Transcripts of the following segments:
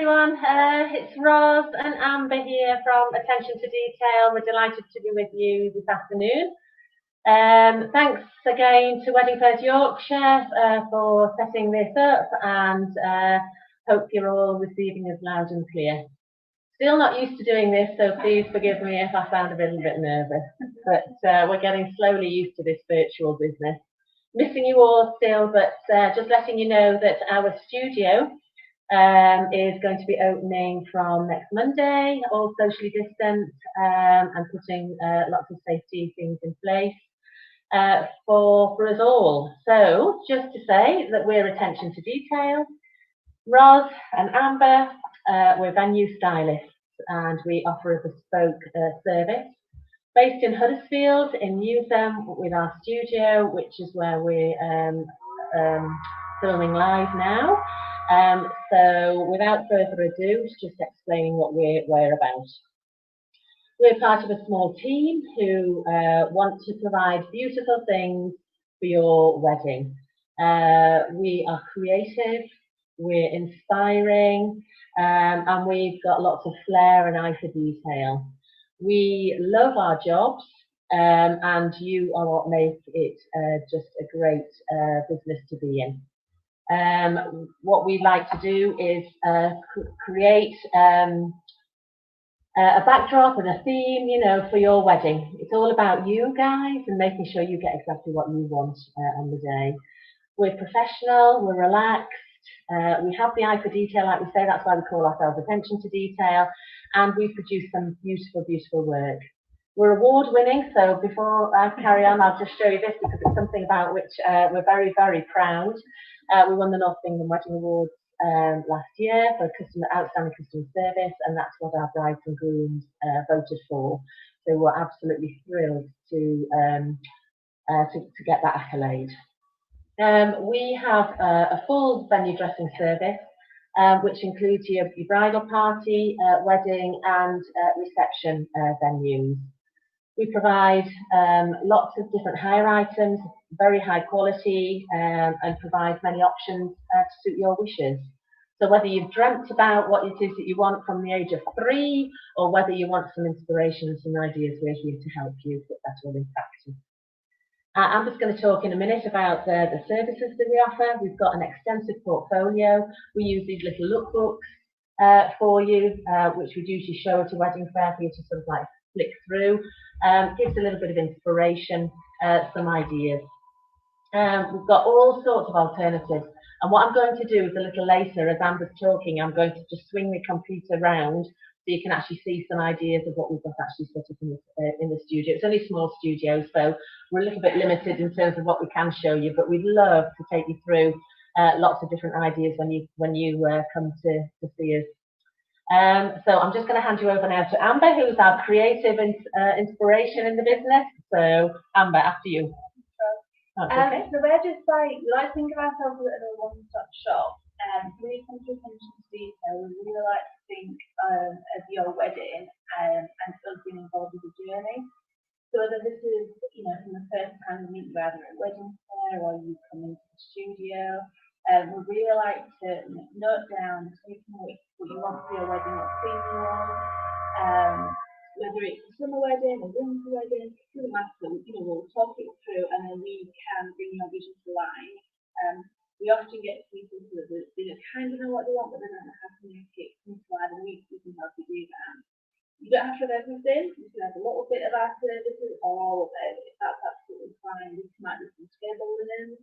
everyone, it's Roz and Amber here from Attention to Detail. We're delighted to be with you this afternoon. Thanks again to Wedding West Yorkshire for setting this up, and hope you're all receiving us loud and clear. Still not used to doing this, so please forgive me if I sound a little bit nervous, but we're getting slowly used to this virtual business. Missing you all still, but just letting you know that our studio is going to be opening from next Monday, all socially distant, and putting lots of safety things in place for us all. So just to say that we're Attention to Detail. Roz and Amber, we're venue stylists, and we offer a bespoke service based in Huddersfield in Newham with our studio, which is where we're filming live now. So without further ado, just explaining what we're about. We're part of a small team who want to provide beautiful things for your wedding. We are creative, we're inspiring, and we've got lots of flair and eye for detail. We love our jobs, and you are what makes it just a great business to be in. What we like to do is create a backdrop and a theme, you know, for your wedding. It's all about you guys and making sure you get exactly what you want on the day. We're professional, we're relaxed, we have the eye for detail, like we say, that's why we call ourselves Attention to Detail, and we produce some beautiful, beautiful work. We're award winning, so before I carry on, I'll just show you this because it's something about which we're very, very proud. We won the North England Wedding Awards last year for outstanding customer service, and that's what our brides and grooms voted for. So we're absolutely thrilled to get that accolade. We have a full venue dressing service, which includes your bridal party, wedding and reception venues. We provide lots of different hire items, very high quality, and provide many options to suit your wishes. So whether you've dreamt about what it is that you want from the age of 3, or whether you want some inspiration and some ideas, we're here to help you put that all in practice. I'm just going to talk in a minute about the services that we offer. We've got an extensive portfolio. We use these little lookbooks for you, which we usually show at a wedding fair for you to sort of like flick through. Gives a little bit of inspiration, some ideas. We've got all sorts of alternatives. And what I'm going to do is a little later, as Amber's talking, I'm going to just swing the computer around so you can actually see some ideas of what we've got actually set up in the studio. It's only a small studio, so we're a little bit limited in terms of what we can show you, but we'd love to take you through lots of different ideas when you come to see us. So I'm just going to hand you over now to Amber, who's our creative inspiration in the business. So Amber, after you. Okay. So we're just we like to think of ourselves as a one-stop shop. When it comes to attention to detail, we really like to think of your wedding and us being involved with the journey. So whether this is, you know, from the first time you meet you either at a wedding fair or you come into the studio, we really like to note down, take what you want for your wedding, what theme you want. Whether it's a summer wedding, a winter wedding, it doesn't matter. You know, we'll talk it through, and then we can bring your vision to life. We often get people who they kind of know what they want, but they don't know how to make it come to life, and we can help you do that. You don't have to have everything. You can have a little bit of our services, or all of it. That's absolutely fine. We might do some table linen,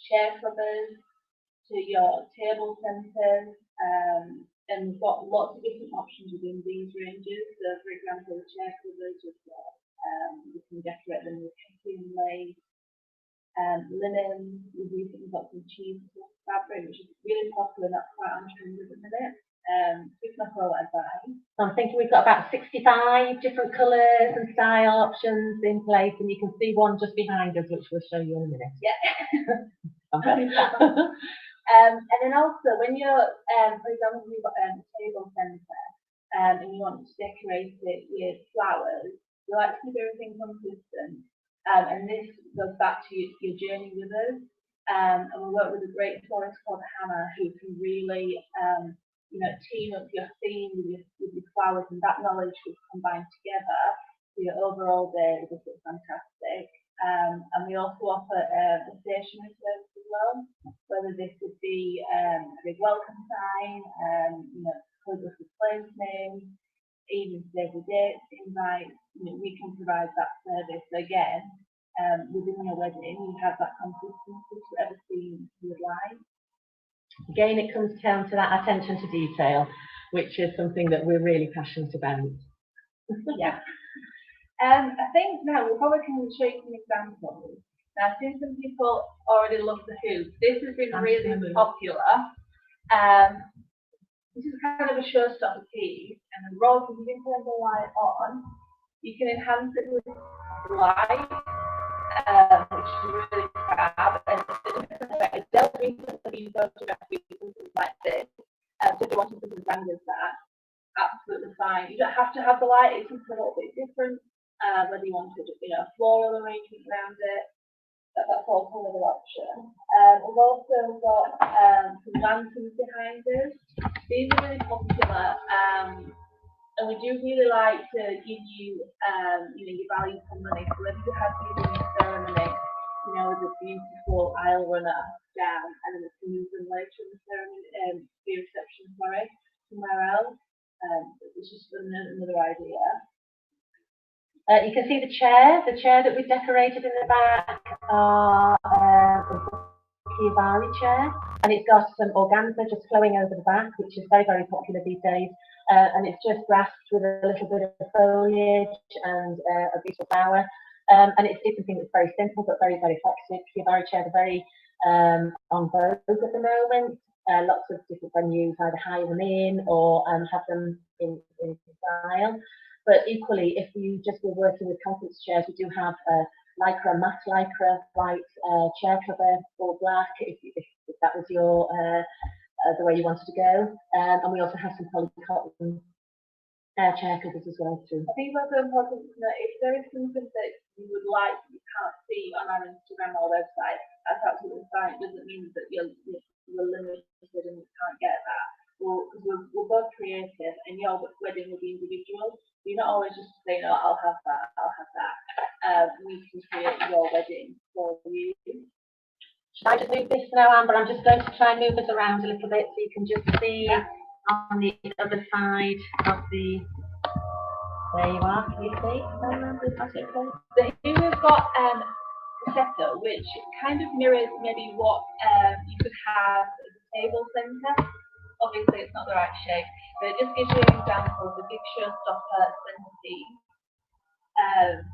chair covers, to your table centres. And we've got lots of different options within these ranges. So, for example, the chair covers, we can decorate them with cotton lace, linen. We've recently got some cheese fabric, which is really popular, and that's quite on trend at the minute. It's not all advice. I'm thinking we've got about 65 different colours and style options in place, and you can see one just behind us, which we'll show you in a minute. Yeah. And then also, when you're, for example, you've got a table centre and you want to decorate it with flowers, we like to keep everything consistent. And this goes back to your journey with us. And we work with a great florist called Hannah, who can really team up your theme with your flowers, and that knowledge was combined together for your overall day. It was fantastic. And we also offer a stationery service as well, whether this would be a big welcome sign, calligraphy place names, even save the dates, invites. We can provide that service. So again, within your wedding, you have that consistency to whatever theme you would like. Again, it comes down to that attention to detail, which is something that we're really passionate about. Yeah. I think now we probably can show you some examples. Now, since some people already love the hoops, this has been really popular. This is kind of a showstopper piece, and the rose, if you can turn the light on, you can enhance it with light, which is really fab. And I don't recently photographed something like this. So if you wanted something standard that, absolutely fine. You don't have to have the light, it's just a little bit different. Whether you wanted, a floral arrangement around it, that's also another option. We've also got some lanterns behind us. These are really popular, and we do really like to give you, your value for money. So whether you have these in your ceremony, with a beautiful aisle runner down, and then we can use them later in the ceremony, the reception, somewhere else. It's just another idea. You can see the chair that we've decorated in the back are a chair, and it's got some organza just flowing over the back, which is very, very popular these days. And it's just grasped with a little bit of foliage and a beautiful flower. And it's something that's very simple but very, very effective. Kiabari chairs are very on vogue at the moment. Lots of different venues either hire them in or have them in style. But equally, if you just were working with conference chairs, we do have lycra, matte lycra, white chair cover, all black, if that was your the way you wanted to go. And we also have some polycotton chair covers as well too. I think it's also important to know if there is something that you would like that you can't see on our Instagram or website, that's absolutely fine. It doesn't mean that you're limited and you can't get that. We're both creative, and your wedding will be individual. You're not always just saying, I'll have that. We can create your wedding for you. Should I just move this now, Amber? I'm just going to try and move this around a little bit so you can just see on the other side of the. There you are. Can you see? So here we've got a setup which kind of mirrors maybe what you could have as a table centre. Obviously, it's not the right shape, but it just gives you an example of the big showstopper centerpiece.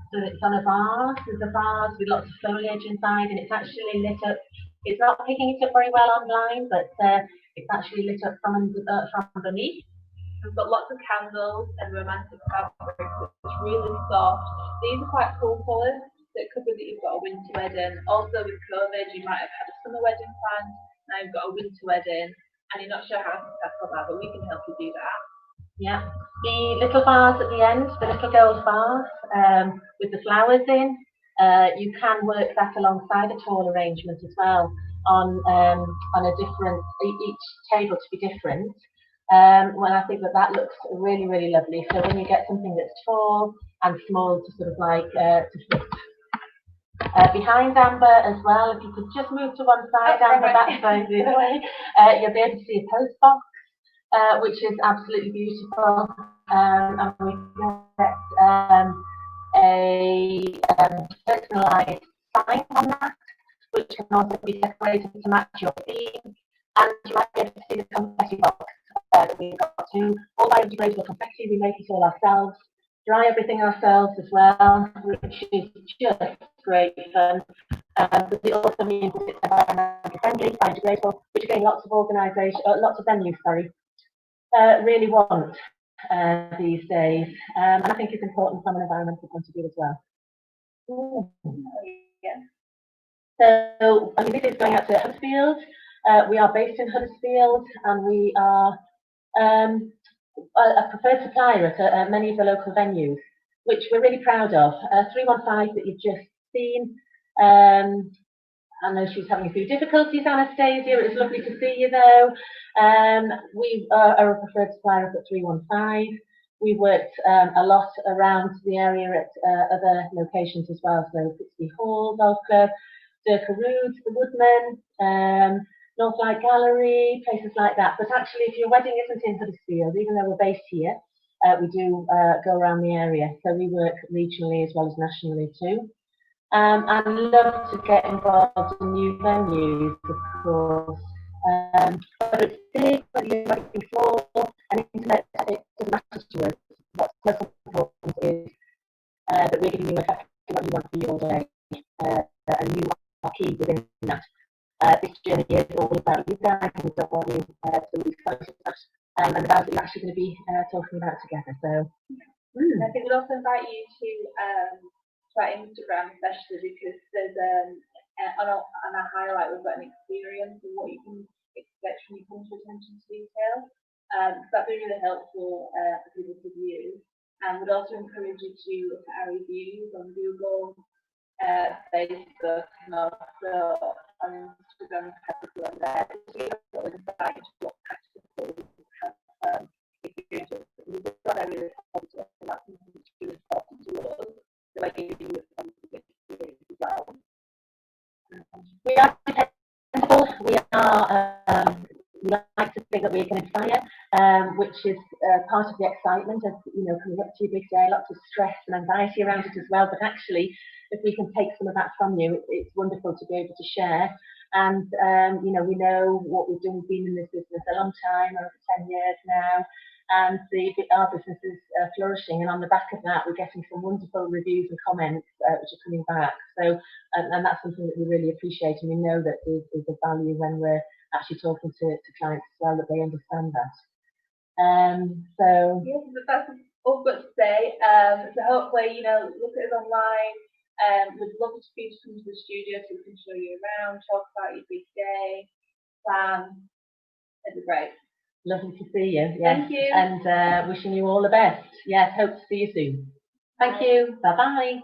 So it's on a vase. There's a vase with lots of foliage inside, and it's actually lit up. It's not picking it up very well online, but it's actually lit up from underneath. We've got lots of candles and romantic fabric, which is really soft. These are quite cool colours. So it could be that you've got a winter wedding. Also with COVID, you might have had a summer wedding planned. Now you've got a winter wedding, and you're not sure how to tackle that, but we can help you do that. Yeah, the little vase at the end, the little gold vase with the flowers in, you can work that alongside a tall arrangement as well on a different, each table to be different. Well, I think that looks really, really lovely. So when you get something that's tall and small to sort of like to fit. Behind Amber as well, if you could just move to one side, Amber, that side the other way, you'll be able to see a post box. Which is absolutely beautiful, and we can get a personalised sign on that, which can also be decorated to match your theme, and you might be able to see the confetti box that we've got too. All biodegradable confetti, we make it all ourselves, dry everything ourselves as well, which is just great fun. But it also means that it's environmentally friendly, biodegradable, which again lots of venues, really want these days, and I think it's important from an environmental point of view as well. Yeah. So, this is going out to Huddersfield. We are based in Huddersfield, and we are a preferred supplier at many of the local venues, which we're really proud of. 315 that you've just seen. I know she's having a few difficulties, Anastasia. It's lovely to see you though. We are a preferred supplier up at 315. We worked a lot around the area at other locations as well, so Pixley Hall, Golf Club, Dirk-a-Rood, the Woodman, Northlight Gallery, places like that. But actually, if your wedding isn't in Huddersfield, even though we're based here, we do go around the area. So we work regionally as well as nationally too. I'd love to get involved in new venues, of course. Whether it's big, whether you're writing small, anything that it doesn't matter to us. What's most important is that we're giving you exactly what you want for your day, and you are key within that. This journey is all about you guys, and we don't want you to lose focus on that, and about what you're actually going to be talking about together. So, I think we'd also invite you to our Instagram, especially because there's on our highlight we've got an experience of what you can expect when you come to attention to detail. So that'd be really helpful for people to view. And we'd also encourage you to look at our reviews on Google, Facebook, and also on Instagram, and there. We've got practical experiences. We've got a really positive, and that's something that's really important to us. So I give you some experience as well. We are dependable. We like to think that we can inspire, which is part of the excitement of coming up to your big day. Lots of stress and anxiety around it as well. But actually, if we can take some of that from you, it's wonderful to be able to share. And we know what we've done. We've been in this business a long time, over 10 years now. And our business is flourishing, and on the back of that, we're getting some wonderful reviews and comments which are coming back. So, and that's something that we really appreciate, and we know that is a value when we're actually talking to clients as well, that they understand that. So yes, that's all good to say. So hopefully, look at us online. We'd love for you to come to the studio so we can show you around, talk about your big day, plan. It'd be great. Lovely to see you. Yes. Thank you. And wishing you all the best. Yes, hope to see you soon. Thank you. Bye-bye.